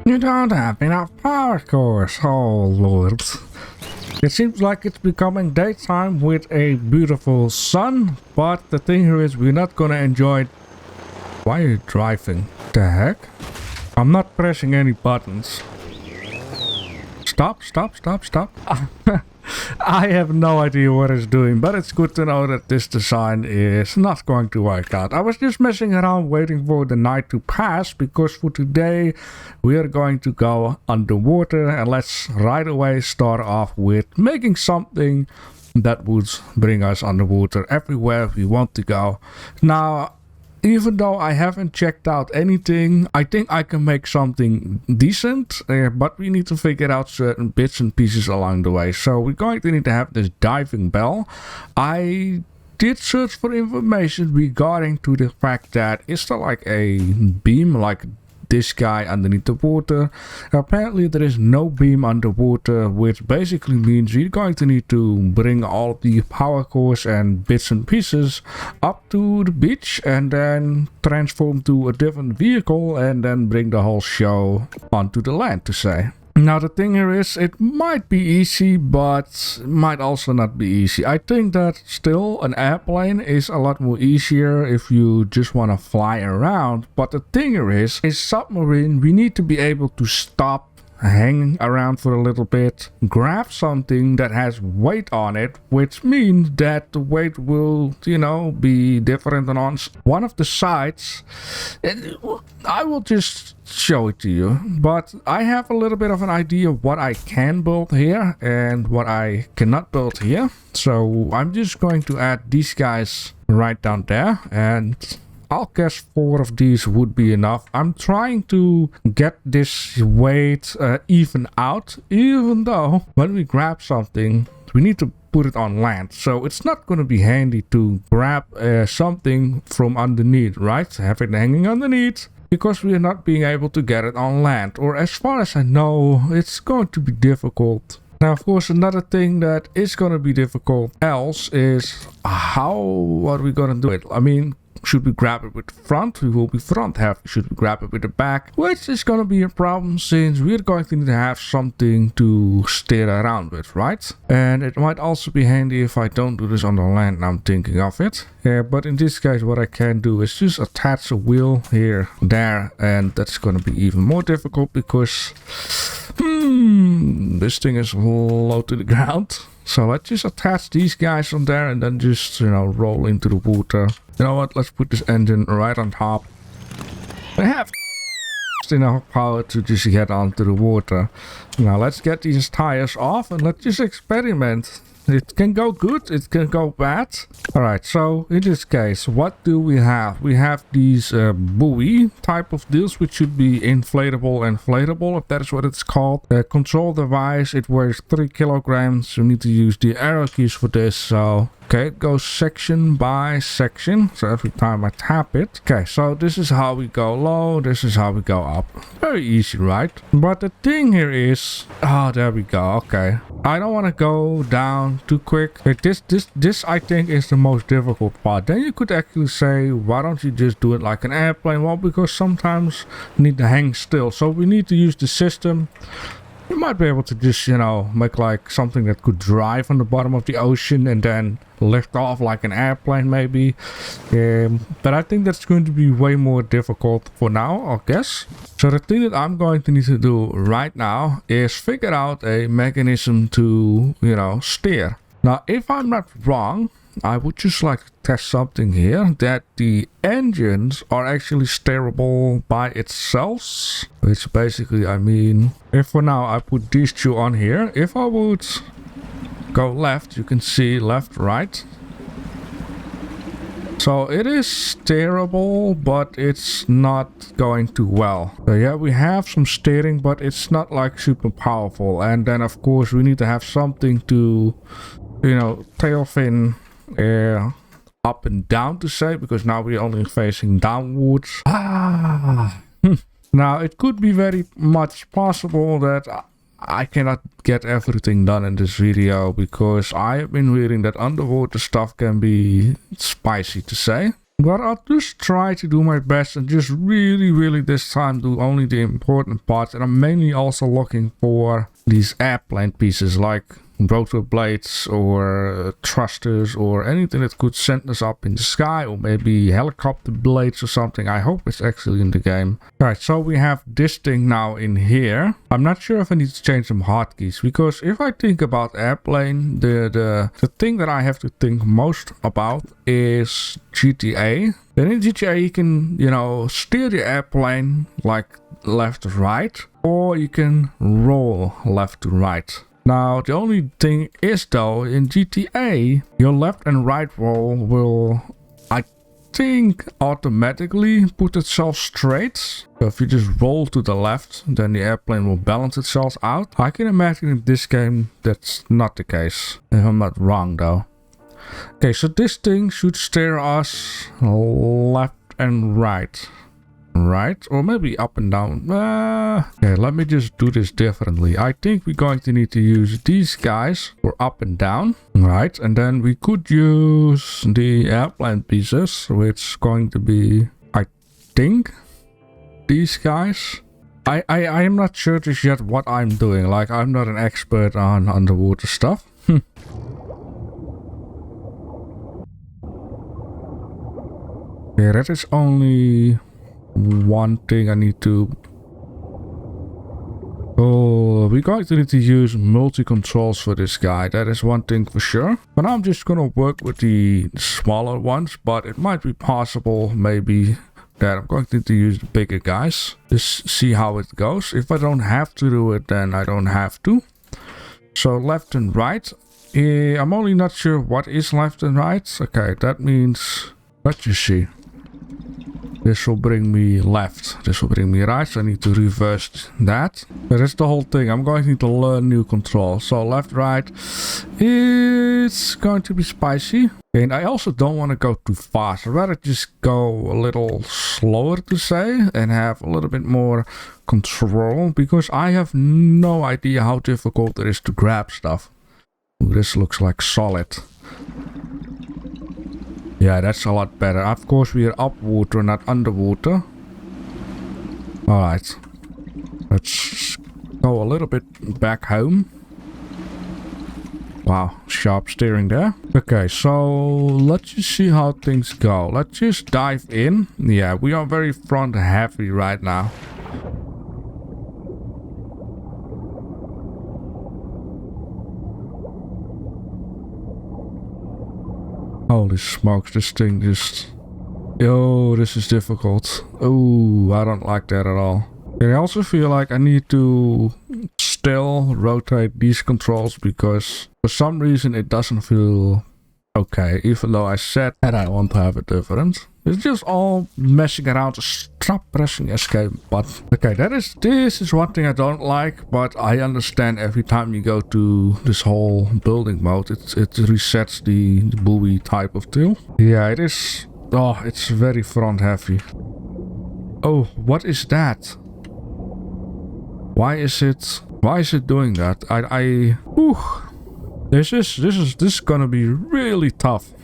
You don't have enough power cores, oh lord. It seems like it's becoming daytime with a beautiful sun, but the thing here is we're not gonna enjoy it. Why are you driving? The heck? I'm not pressing any buttons. Stop. I have no idea what it's doing, but it's good to know that this design is not going to work out. I was just messing around waiting for the night to pass, because for today we are going to go underwater, and let's right away start off with making something that would bring us underwater everywhere we want to go. Now, even though I haven't checked out anything, I think I can make something decent, but we need to figure out certain bits and pieces along the way. So we're going to need to have this diving bell. I did search for information regarding to the fact that is there like a beam like this guy underneath the water. Apparently there is no beam underwater, which basically means you're going to need to bring all the power cores and bits and pieces up to the beach and then transform to a different vehicle and then bring the whole show onto the land, to say. Now the thing here is, it might be easy, but might also not be easy. I think that still an airplane is a lot more easier if you just want to fly around. But the thing here is submarine, we need to be able to stop hanging around for a little bit, grab something that has weight on it, which means that the weight will, you know, be different on one of the sides. I will just show it to you, but I have a little bit of an idea what I can build here and what I cannot build here. So I'm just going to add these guys right down there, and I'll guess 4 of these would be enough. I'm trying to get this weight even out, even though when we grab something, we need to put it on land. So it's not going to be handy to grab something from underneath, right? Have it hanging underneath, because we are not being able to get it on land. Or as far as I know, it's going to be difficult. Now, of course, another thing that is going to be difficult else is what are we going to do it? I mean, should we grab it with the front? We will be front heavy. Should we grab it with the back? Which is going to be a problem, since we're going to need to have something to steer around with, right? And it might also be handy if I don't do this on the land. I'm thinking of it. But in this case, what I can do is just attach a wheel here, there, and that's going to be even more difficult because this thing is low to the ground. So let's just attach these guys on there and then just, you know, roll into the water. You know what? Let's put this engine right on top. We have enough power to just get onto the water. Now let's get these tires off and let's just experiment. It can go good, it can go bad. Alright, so in this case, what do we have? We have these buoy type of deals, which should be inflatable, if that is what it's called. Control device, it weighs 3 kilograms. You need to use the arrow keys for this, so okay, it goes section by section. So every time I tap it. Okay, so this is how we go low. This is how we go up. Very easy, right? But the thing here is... oh, there we go. Okay. I don't want to go down too quick. This I think is the most difficult part. Then you could actually say, why don't you just do it like an airplane? Well, because sometimes you need to hang still. So we need to use the system. You might be able to just, you know, make like something that could drive on the bottom of the ocean and then lift off like an airplane maybe. But I think that's going to be way more difficult for now, I guess. So the thing that I'm going to need to do right now is figure out a mechanism to, you know, steer. Now, if I'm not wrong, I would just like to test something here, that the engines are actually steerable by itself. Which basically, I mean, if for now I put these two on here, if I would go left, you can see left, right. So it is steerable, but it's not going too well. So yeah, we have some steering, but it's not like super powerful. And then of course we need to have something to, you know, tail fin up and down, to say, because now we're only facing downwards. Now it could be very much possible that I cannot get everything done in this video, because I have been reading that underwater stuff can be spicy, to say. But I'll just try to do my best and just really this time do only the important parts. And I'm mainly also looking for these airplane pieces like rotor blades or thrusters or anything that could send us up in the sky, or maybe helicopter blades or something. I hope it's actually in the game. Alright, so we have this thing now in here. I'm not sure if I need to change some hotkeys, because if I think about airplane, the thing that I have to think most about is GTA. Then in GTA you can, you know, steer the airplane like left to right, or you can roll left to right. Now, the only thing is though, in GTA, your left and right roll will, I think, automatically put itself straight. So if you just roll to the left, then the airplane will balance itself out. I can imagine in this game that's not the case, if I'm not wrong though. Okay, so this thing should steer us left and right. Right, or maybe up and down. Okay, let me just do this differently. I think we're going to need to use these guys for up and down. Right, and then we could use the airplane pieces, which is going to be, I think, these guys. I am not sure just yet what I'm doing. Like, I'm not an expert on underwater stuff. Yeah, that is only one thing I need to... Oh, we're going to need to use multi-controls for this guy. That is one thing for sure. But I'm just gonna work with the smaller ones, but it might be possible maybe that I'm going to need to use the bigger guys. Just see how it goes. If I don't have to do it, then I don't have to. So left and right. I'm only not sure what is left and right. Okay, that means... Let's just see. This will bring me left. This will bring me right. So I need to reverse that. But that's the whole thing. I'm going to need to learn new controls. So left, right. It's going to be spicy. And I also don't want to go too fast. I'd rather just go a little slower to say. And have a little bit more control. Because I have no idea how difficult it is to grab stuff. Ooh, this looks like solid. Yeah, that's a lot better. Of course, we are up water, not underwater. Alright. Let's go a little bit back home. Wow, sharp steering there. Okay, so let's just see how things go. Let's just dive in. Yeah, we are very front heavy right now. Holy smokes, this thing just... Yo, this is difficult. Oh, I don't like that at all. And I also feel like I need to still rotate these controls because for some reason it doesn't feel okay, even though I said that I want to have it different. It's just all messing around to stop pressing escape button. Okay, this is one thing I don't like, but I understand every time you go to this whole building mode, it resets the buoy type of deal. Yeah, it is. Oh, it's very front heavy. Oh, what is that? Why is it doing that? Whew. This is gonna be really tough.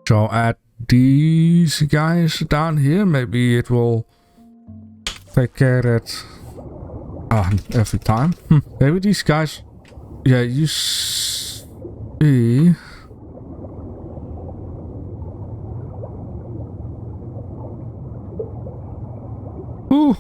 So add these guys down here. Maybe it will take care of it every time. Maybe these guys. Yeah, you see. Ooh.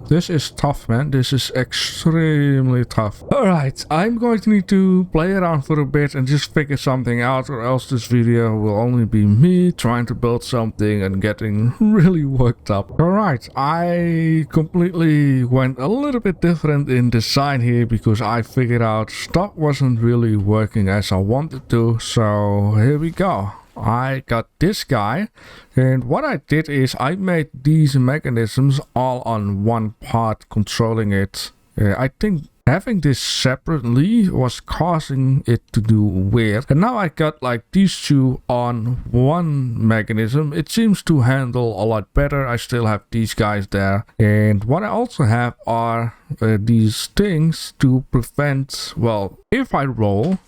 This is tough, man. This is extremely tough. Alright, I'm going to need to play around for a bit and just figure something out, or else this video will only be me trying to build something and getting really worked up. Alright, I completely went a little bit different in design here because I figured out stuff wasn't really working as I wanted to. So here we go. I got this guy, and what I did is I made these mechanisms all on one part controlling it. I think having this separately was causing it to do weird, and now I got like these two on one mechanism. It seems to handle a lot better. I still have these guys there, and what I also have are these things to prevent, well, if I roll,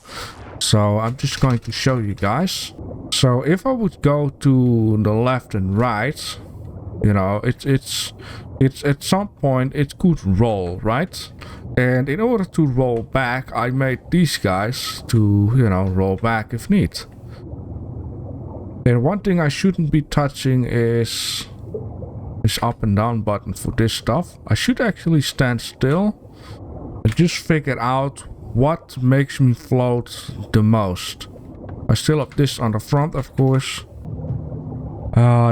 So I'm just going to show you guys. So if I would go to the left and right, you know, it's at some point it could roll, right? And in order to roll back, I made these guys to, you know, roll back if need. And one thing I shouldn't be touching is this up and down button for this stuff. I should actually stand still and just figure out what makes me float the most. I still have this on the front, of course.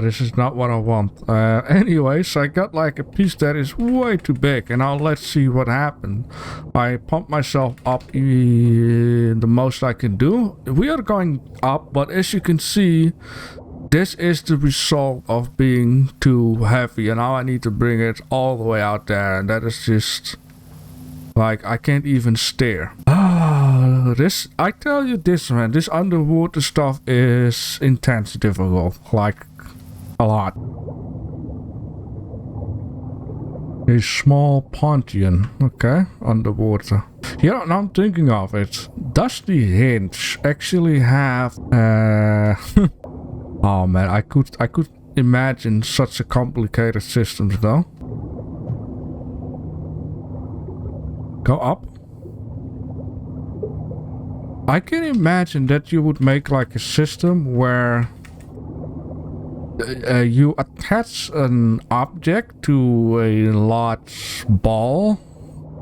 This is not what I want. Anyways, I got like a piece that is way too big, and now let's see what happened. I pumped myself up the most I can do. We are going up, but as you can see, this is the result of being too heavy, and now I need to bring it all the way out there, and that is just like I can't even steer. This, I tell you this, man, this underwater stuff is intense difficult, like a lot. A small pontoon, okay, underwater. Yeah, now I'm thinking of it. Does the hinge actually have oh man, I could imagine such a complicated system though. Go up. I can imagine that you would make like a system where you attach an object to a large ball,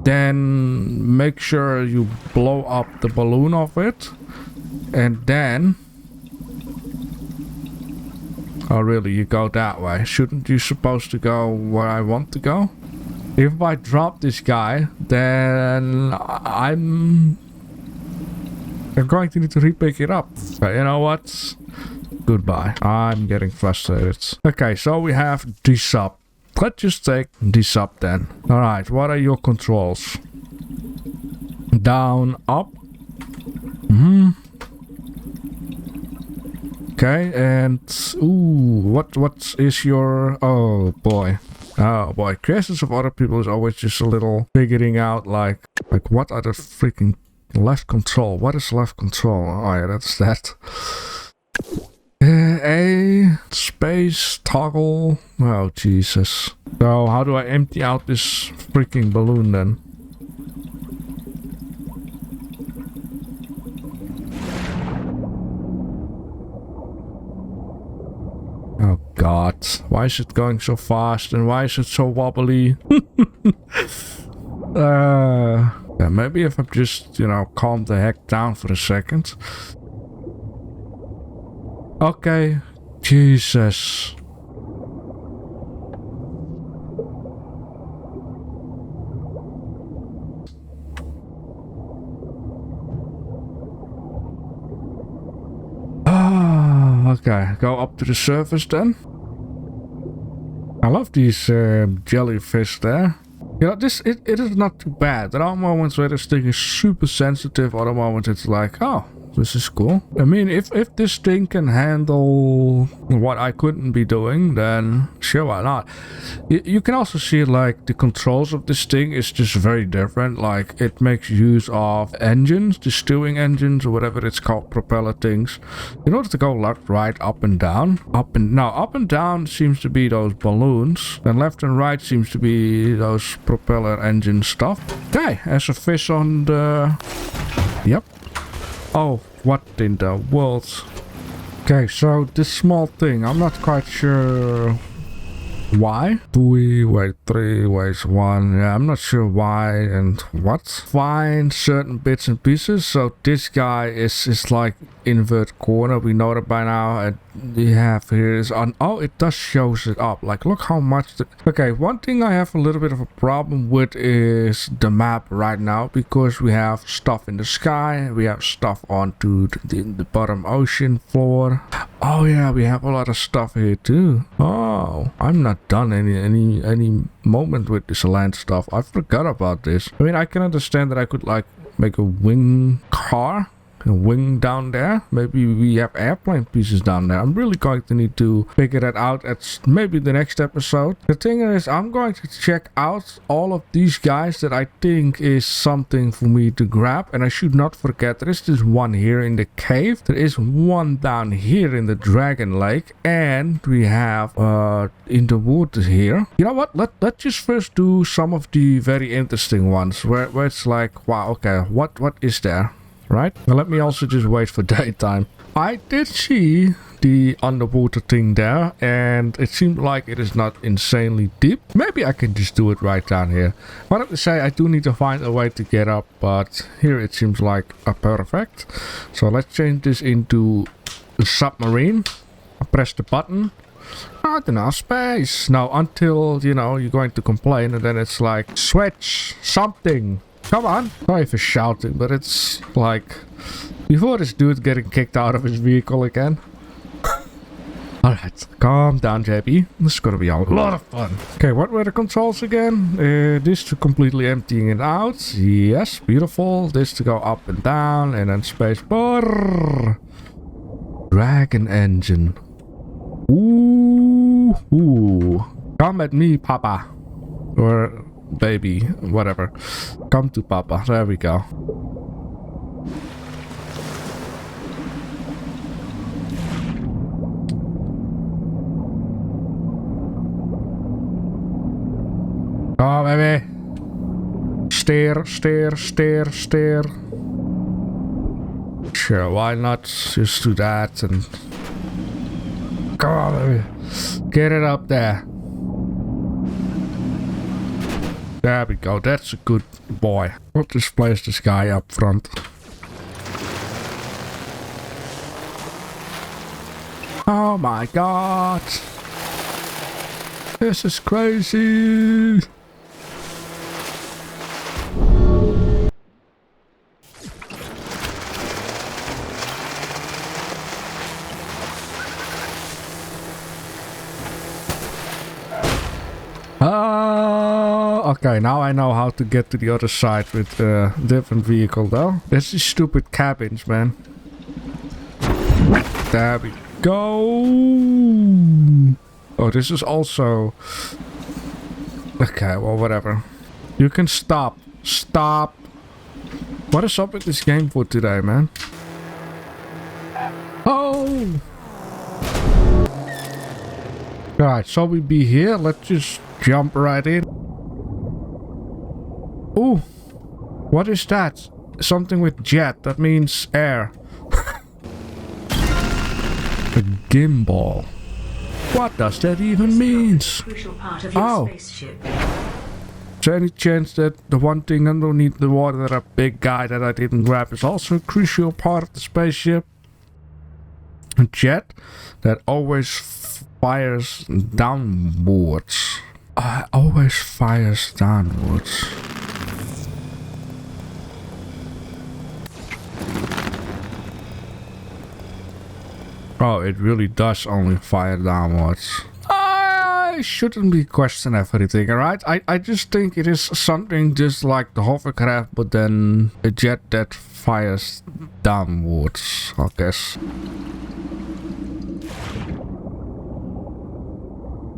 then make sure you blow up the balloon of it, and then oh really, you go that way. Shouldn't you supposed to go where I want to go? If I drop this guy, then I'm going to need to repick it up. But you know what? Goodbye. I'm getting frustrated. Okay, so we have this up. Let's just take this up then. Alright, what are your controls? Down, up. Okay, and ooh, what is your, oh boy. Oh boy, creations of other people is always just a little figuring out like what are the freaking left control? What is left control? Oh yeah, that's that. A space toggle. Oh Jesus. So how do I empty out this freaking balloon then? Oh God, why is it going so fast and why is it so wobbly? Yeah, maybe if I just, you know, calm the heck down for a second. Okay, Jesus. Okay, go up to the surface then. I love these jellyfish there. You know, it is not too bad. There are moments where this thing is super sensitive, other moments it's like, oh, this is cool. I mean, if this thing can handle what I couldn't be doing, then sure, why not? You can also see like the controls of this thing is just very different. Like it makes use of engines, the stewing engines or whatever it's called, propeller things, in order to go left, right, up and down. Up and down seems to be those balloons, and left and right seems to be those propeller engine stuff. Okay, as a fish on the... Yep. Oh, what in the world? Okay, so this small thing, I'm not quite sure why. Buoy, weight 3, weighs 1. Yeah, I'm not sure why and what. Find certain bits and pieces. So this guy is like invert corner. We know that by now. And we have here is on. Oh, it does shows it up. Like, look how much. Okay, one thing I have a little bit of a problem with is the map right now, because we have stuff in the sky. We have stuff onto the bottom ocean floor. Oh yeah, we have a lot of stuff here too. Oh, I'm not done any moment with this land stuff. I forgot about this. I mean, I can understand that I could like make a wing car wing down there. Maybe we have airplane pieces down there. I'm really going to need to figure that out at maybe the next episode. The thing is, I'm going to check out all of these guys that I think is something for me to grab. And I should not forget, there is this one here in the cave. There is one down here in the dragon lake. And we have in the wood here. You know what? Let's just first do some of the very interesting ones where it's like, wow, okay, what is there? Right? Well, let me also just wait for daytime. I did see the underwater thing there, and it seemed like it is not insanely deep. Maybe I can just do it right down here. I wanted to say I do need to find a way to get up, but here it seems like a perfect. So let's change this into a submarine. I press the button. Not enough space. Now, until, you know, you're going to complain, and then it's like, switch something. Come on. Sorry for shouting, but it's like, before this dude getting kicked out of his vehicle again. Alright, calm down, JP. This is gonna be a lot of fun. Okay, what were the controls again? This to completely emptying it out. Yes, beautiful. This to go up and down, and then space bar. Dragon engine. Ooh, ooh. Come at me, Papa. Or baby, whatever. Come to Papa. There we go. Oh, baby. Steer, steer, steer, steer. Sure, why not just do that and... Come on, baby. Get it up there. There we go. That's a good boy. We'll just place this guy up front. Oh my god. This is crazy. Okay, now I know how to get to the other side with a different vehicle though. That's these stupid cabins, man. There we go. Oh, this is also... Okay, well, whatever. You can stop. Stop. What is up with this game for today, man? Oh! Right, so we be here. Let's just jump right in. Ooh, what is that? Something with jet. That means air. A gimbal. What does that even mean? Oh. Is there any chance that the one thing underneath the water, that big guy that I didn't grab, is also a crucial part of the spaceship? A jet that always fires downwards. Always fires downwards. Oh, it really does only fire downwards. I shouldn't be questioning everything, alright? I just think it is something just like the hovercraft, but then a jet that fires downwards, I guess.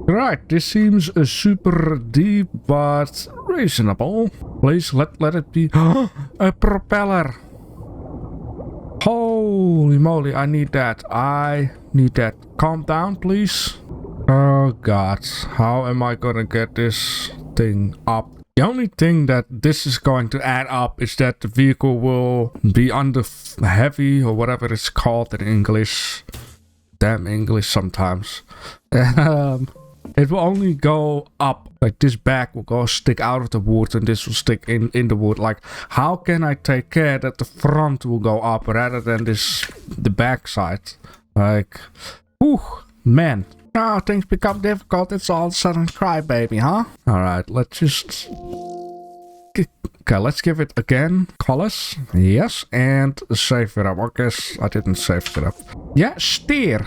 Right, this seems super deep, but reasonable. Please let it be. A propeller. Holy moly, I need that. I need that. Calm down, please. Oh god, how am I gonna get this thing up? The only thing that this is going to add up is that the vehicle will be under heavy, or whatever it's called in English. Damn English sometimes. It will only go up. Like this back will go stick out of the wood, and this will stick in the wood. Like, how can I take care that the front will go up rather than the back side? Like, whew, man. Now things become difficult. It's all of a sudden crybaby, huh? Alright, let's just... Okay, let's give it again. Colors. Yes, and save it up. I guess I didn't save it up. Yeah, steer.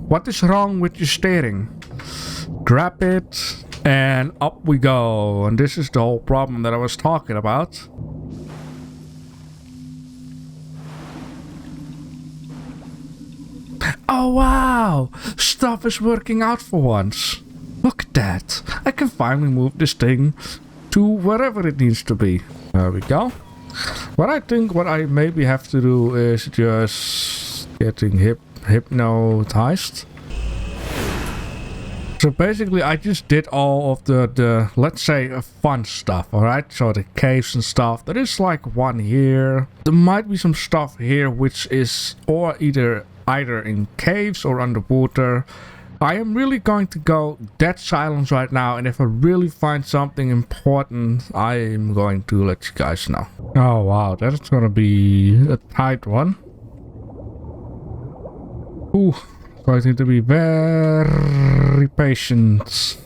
What is wrong with your steering? Grab it, and up we go. And this is the whole problem that I was talking about. Oh wow! Stuff is working out for once. Look at that. I can finally move this thing to wherever it needs to be. There we go. What I think what I maybe have to do is just getting hypnotized. So basically I just did all of the let's say fun stuff, alright? So the caves and stuff. There is like one here. There might be some stuff here which is or either in caves or underwater. I am really going to go dead silence right now, and if I really find something important, I am going to let you guys know. Oh wow, that's gonna be a tight one. Ooh. So I need to be very patient.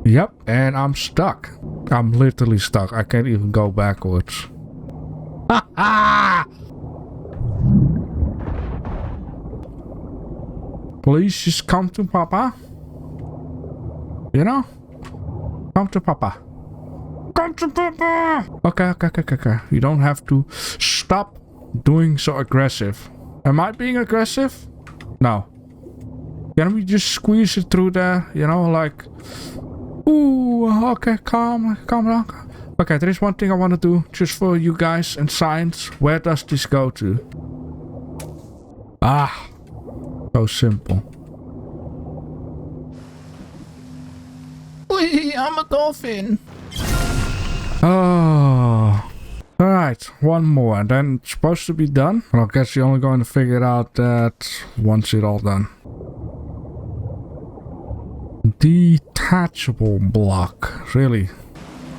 Yep, and I'm stuck. I'm literally stuck. I can't even go backwards. Ha ha! Please just come to Papa. You know? Come to Papa. Come to Papa! Okay. You don't have to stop doing so aggressive. Am I being aggressive? No. Can we just squeeze it through there? You know, like... Ooh, okay, calm down. Okay, there is one thing I want to do just for you guys and science. Where does this go to? Ah, so simple. Wee, I'm a dolphin. Oh... Alright, one more, and then it's supposed to be done. Well, I guess you're only going to figure it out that once it's all done. Detachable block, really.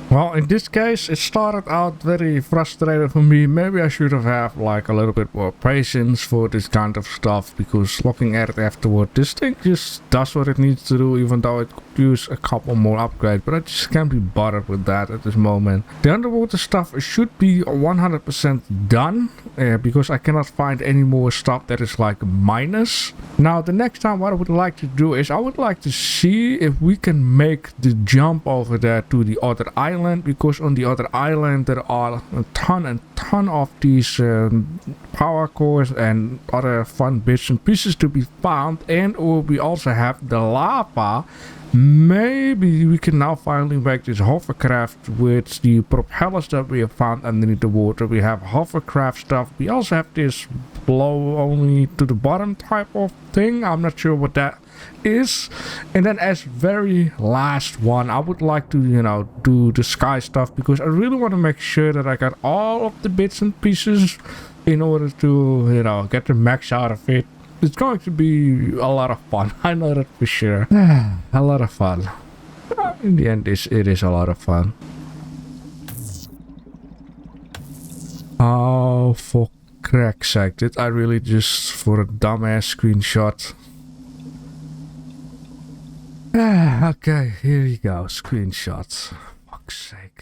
Well, in this case, it started out very frustrated for me. Maybe I should have had like a little bit more patience for this kind of stuff, because looking at it afterward, this thing just does what it needs to do, even though it could use a couple more upgrades, but I just can't be bothered with that at this moment. The underwater stuff should be 100% done, because I cannot find any more stuff that is like minus. Now, the next time what I would like to do is I would like to see if we can make the jump over there to the other island, because on the other island there are a ton of these power cores and other fun bits and pieces to be found, and or we also have the lava. Maybe we can now finally make this hovercraft with the propellers that we have found underneath the water. We have hovercraft stuff. We also have this blow only to the bottom type of thing. I'm not sure what that is. And then as very last one, I would like to, you know, do the sky stuff, because I really want to make sure that I got all of the bits and pieces in order to, you know, get the max out of it. It's going to be a lot of fun. I know that for sure. A lot of fun. In the end, it is a lot of fun. Oh, for crack's sake. Did I really just for a dumbass screenshot? Okay, here you go. Screenshots. Fuck's sake.